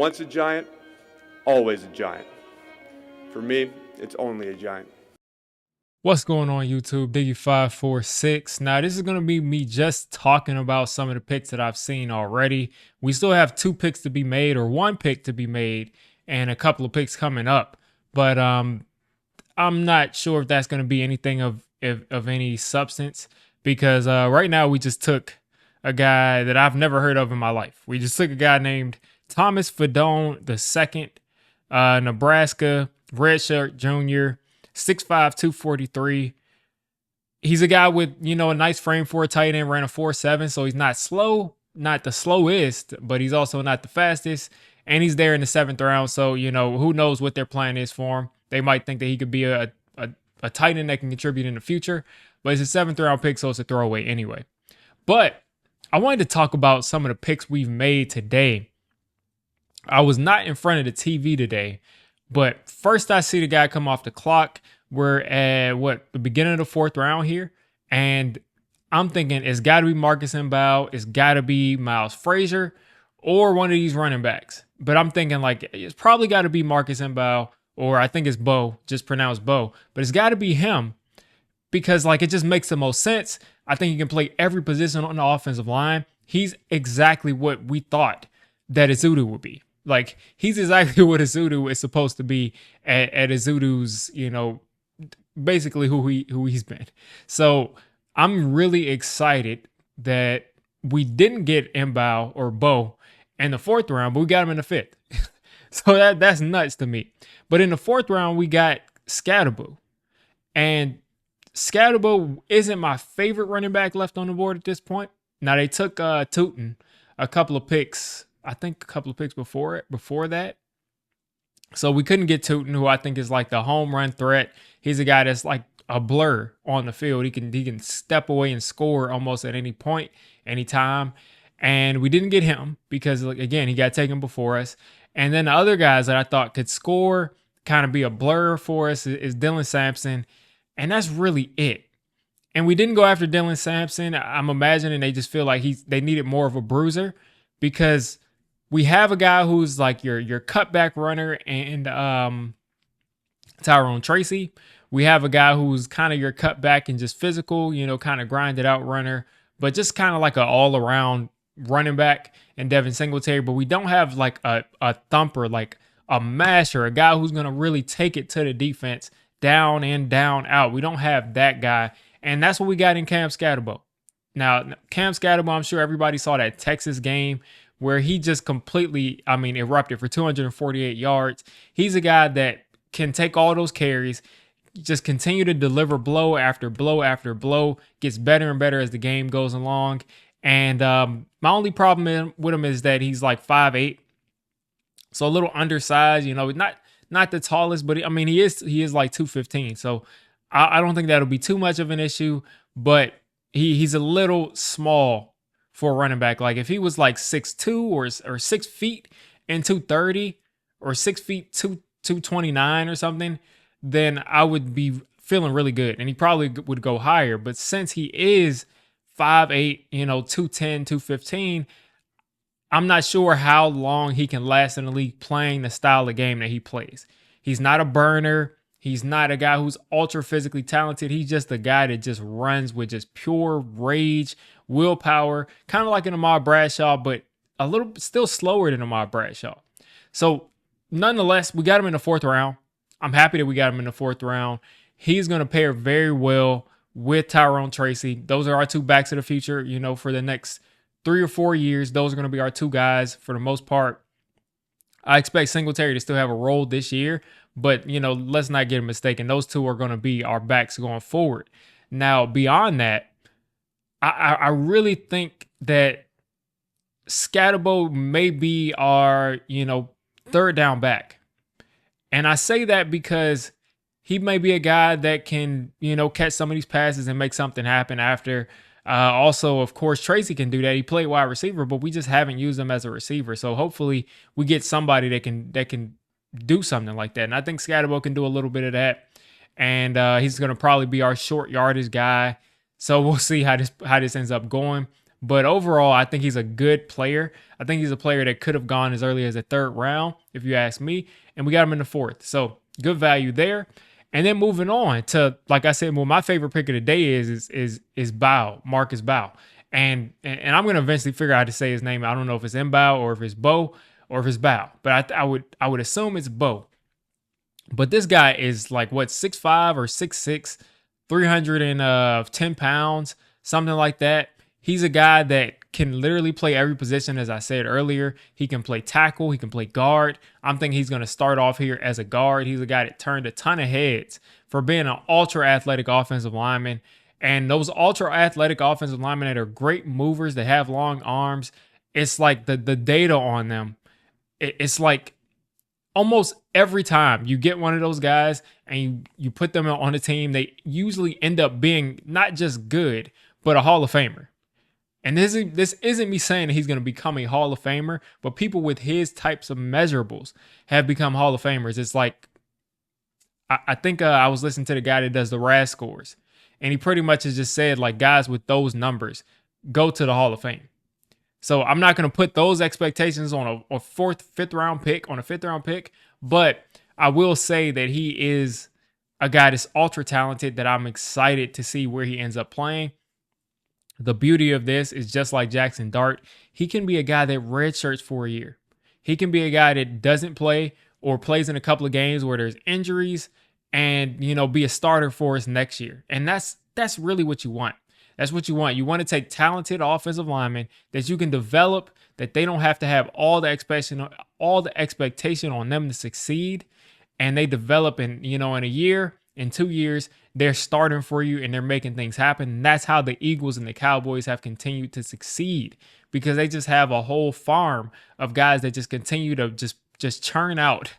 Once a giant, always a giant. For me, it's only a giant. What's going on, YouTube? Diggy546. Now, this is going to be me just talking about some of the picks that I've seen already. We still have 2 picks to be made, or 1 pick to be made, and a couple of picks coming up. But I'm not sure if that's going to be anything of any substance, because right now we just took a guy that I've never heard of in my life. We just took a guy named Thomas Fedone II, Nebraska redshirt junior. 6'5", 243. He's a guy with, a nice frame for a tight end, ran a 4.7, so he's not slow, not the slowest, but he's also not the fastest. And he's there in the 7th round, so, who knows what their plan is for him. They might think that he could be a tight end that can contribute in the future, but it's a 7th round pick, so it's a throwaway anyway. But I wanted to talk about some of the picks we've made today. I was not in front of the TV today, but first I see the guy come off the clock. We're at the beginning of the 4th round here. And I'm thinking it's got to be Marcus Bao. It's got to be Miles Frazier or one of these running backs. But I'm thinking it's probably got to be Marcus Bao, or I think it's Bo, just pronounced Bo. But it's got to be him because it just makes the most sense. I think he can play every position on the offensive line. He's exactly what we thought that Ezeudu would be. He's exactly what Ezeudu is supposed to be at Ezeudu's, basically who he's been. So I'm really excited that we didn't get Mbow or Bo in the 4th round, but we got him in the 5th. So that's nuts to me. But in the 4th round, we got Skattebo. And Skattebo isn't my favorite running back left on the board at this point. Now they took Tootin a couple of picks. I think a couple of picks before that. So we couldn't get Tootin, who I think is the home run threat. He's a guy that's like a blur on the field. He can step away and score almost at any point, anytime. And we didn't get him because, again, he got taken before us. And then the other guys that I thought could score, kind of be a blur for us, is Dylan Sampson. And that's really it. And we didn't go after Dylan Sampson. I'm imagining they just feel like they needed more of a bruiser, because we have a guy who's your cutback runner and Tyrone Tracy. We have a guy who's kind of your cutback and just physical, kind of grinded out runner, but just kind of like an all around running back and Devin Singletary. But we don't have a thumper, like a masher, a guy who's going to really take it to the defense down in, down out. We don't have that guy. And that's what we got in Cam Skattebo. Now, Cam Skattebo, I'm sure everybody saw that Texas game where he just completely, erupted for 248 yards. He's a guy that can take all those carries, just continue to deliver blow after blow after blow, gets better and better as the game goes along. And my only problem with him is that he's 5'8", so a little undersized. Not the tallest, but he is 215. So I don't think that'll be too much of an issue, but he's a little small for a running back. If he was 6'2" or 6 feet and 230, or 6 feet 229 or something, then I would be feeling really good, and he probably would go higher. But since he is 5'8", 210, 215, I'm not sure how long he can last in the league playing the style of game that he plays. He's not a burner. He's not a guy who's ultra physically talented. He's just a guy that just runs with just pure rage, willpower, kind of like an Ahmad Bradshaw, but a little still slower than Ahmad Bradshaw. So nonetheless, we got him in the 4th round. I'm happy that we got him in the 4th round. He's going to pair very well with Tyrone Tracy. Those are our 2 backs of the future, for the next 3 or 4 years. Those are going to be our 2 guys for the most part. I expect Singletary to still have a role this year, but, let's not get mistaken. Those 2 are going to be our backs going forward. Now, beyond that, I really think that Skattebo may be our, 3rd down back. And I say that because he may be a guy that can, catch some of these passes and make something happen after. Also, of course, Tracy can do that. He played wide receiver, but we just haven't used him as a receiver. So hopefully we get somebody that can do something like that. And I think Skattebo can do a little bit of that. And he's going to probably be our short yardage guy. So we'll see how this ends up going. But overall, I think he's a good player. I think he's a player that could have gone as early as the 3rd round, if you ask me. And we got him in the 4th. So good value there. And then moving on to, like I said, well, my favorite pick of the day is Bao, Marcus Bao. And I'm gonna eventually figure out how to say his name. I don't know if it's Mbow or if it's Bo or if it's Bao, but I would assume it's Bo. But this guy is like what, 6'5" or 6'6", 310 pounds, something like that. He's a guy that can literally play every position, as I said earlier. He can play tackle, he can play guard. I'm thinking he's going to start off here as a guard. He's a guy that turned a ton of heads for being an ultra athletic offensive lineman. And those ultra athletic offensive linemen that are great movers, that have long arms, it's like the data on them. It's like almost every time you get one of those guys and you put them on a team, they usually end up being not just good, but a Hall of Famer. And this isn't me saying that he's going to become a Hall of Famer, but people with his types of measurables have become Hall of Famers. It's like, I think I was listening to the guy that does the RAS scores, and he pretty much has just said, like, guys with those numbers go to the Hall of Fame. So I'm not going to put those expectations on a 4th, 5th round pick, but I will say that he is a guy that's ultra talented that I'm excited to see where he ends up playing. The beauty of this is, just like Jackson Dart, he can be a guy that redshirts for a year. He can be a guy that doesn't play or plays in a couple of games where there's injuries and, you know, be a starter for us next year. And that's really what you want. That's what you want. You want to take talented offensive linemen that you can develop, that they don't have to have all the expectation on them to succeed, and they develop in a year, in 2 years, they're starting for you and they're making things happen. And that's how the Eagles and the Cowboys have continued to succeed, because they just have a whole farm of guys that just continue to just churn out,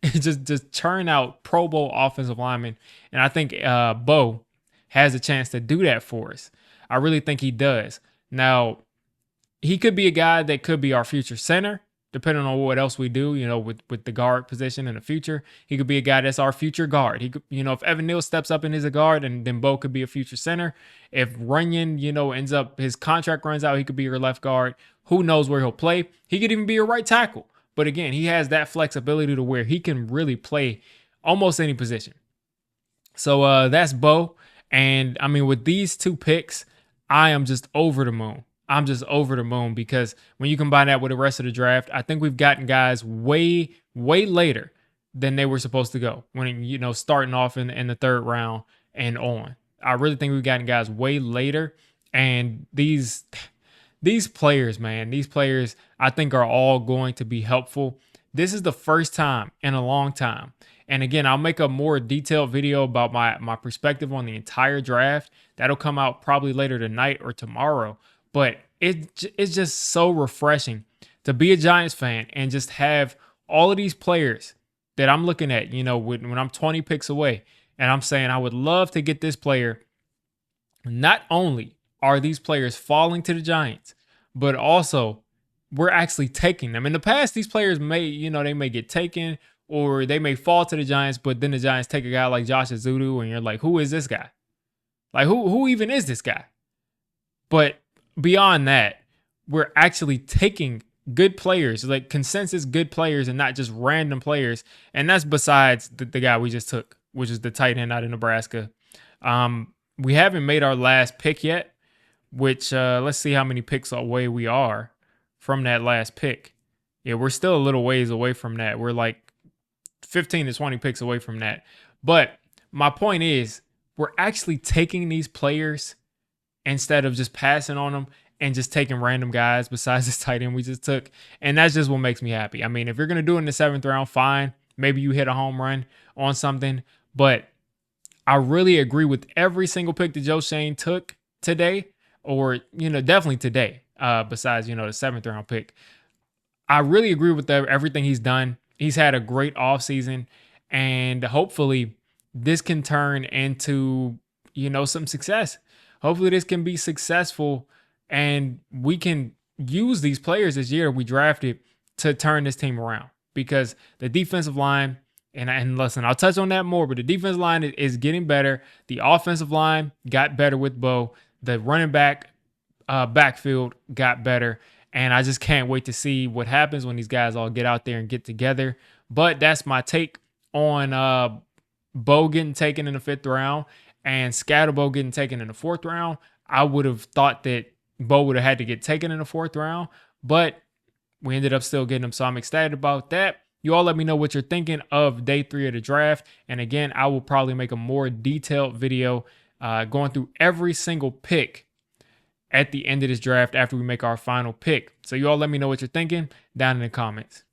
just churn out Pro Bowl offensive linemen. And I think Bo has a chance to do that for us. I really think he does. Now, he could be a guy that could be our future center, depending on what else we do, with the guard position in the future. He could be a guy that's our future guard. He could, if Evan Neal steps up and is a guard, and then Bo could be a future center. If Runyon, ends up, his contract runs out, he could be your left guard. Who knows where he'll play? He could even be a right tackle. But again, he has that flexibility to where he can really play almost any position. So that's Bo. And I mean, with these 2 picks, I am just over the moon. I'm just over the moon, because when you combine that with the rest of the draft, I think we've gotten guys way, way later than they were supposed to go. When, starting off in the 3rd round and on. I really think we've gotten guys way later. And these players, man, I think are all going to be helpful. This is the first time in a long time. And again, I'll make a more detailed video about my perspective on the entire draft. That'll come out probably later tonight or tomorrow. But it's just so refreshing to be a Giants fan and just have all of these players that I'm looking at, when I'm 20 picks away, and I'm saying I would love to get this player. Not only are these players falling to the Giants, but also we're actually taking them. In the past, these players may, they may get taken, or they may fall to the Giants, but then the Giants take a guy like Josh Azudu, and you're like, who is this guy? Like, who even is this guy? But beyond that, we're actually taking good players, like consensus good players, and not just random players. And that's besides the guy we just took, which is the tight end out of Nebraska. We haven't made our last pick yet, which let's see how many picks away we are from that last pick. Yeah, we're still a little ways away from that. We're like 15 to 20 picks away from that. But my point is, we're actually taking these players instead of just passing on them and just taking random guys besides this tight end we just took. And that's just what makes me happy. I mean, if you're going to do it in the 7th round, fine. Maybe you hit a home run on something. But I really agree with every single pick that Joe Schoen took today, or, definitely today, besides, the 7th round pick. I really agree with everything he's done. He's had a great offseason, and hopefully this can turn into, some success. Hopefully this can be successful, and we can use these players this year we drafted to turn this team around, because the defensive line, and listen, I'll touch on that more, but the defensive line is getting better. The offensive line got better with Bo. The running back backfield got better. And I just can't wait to see what happens when these guys all get out there and get together. But that's my take on Bo getting taken in the 5th round and Skattebo getting taken in the 4th round. I would have thought that Bo would have had to get taken in the 4th round, but we ended up still getting him. So I'm excited about that. You all let me know what you're thinking of day 3 of the draft. And again, I will probably make a more detailed video going through every single pick at the end of this draft after we make our final pick. So you all let me know what you're thinking down in the comments.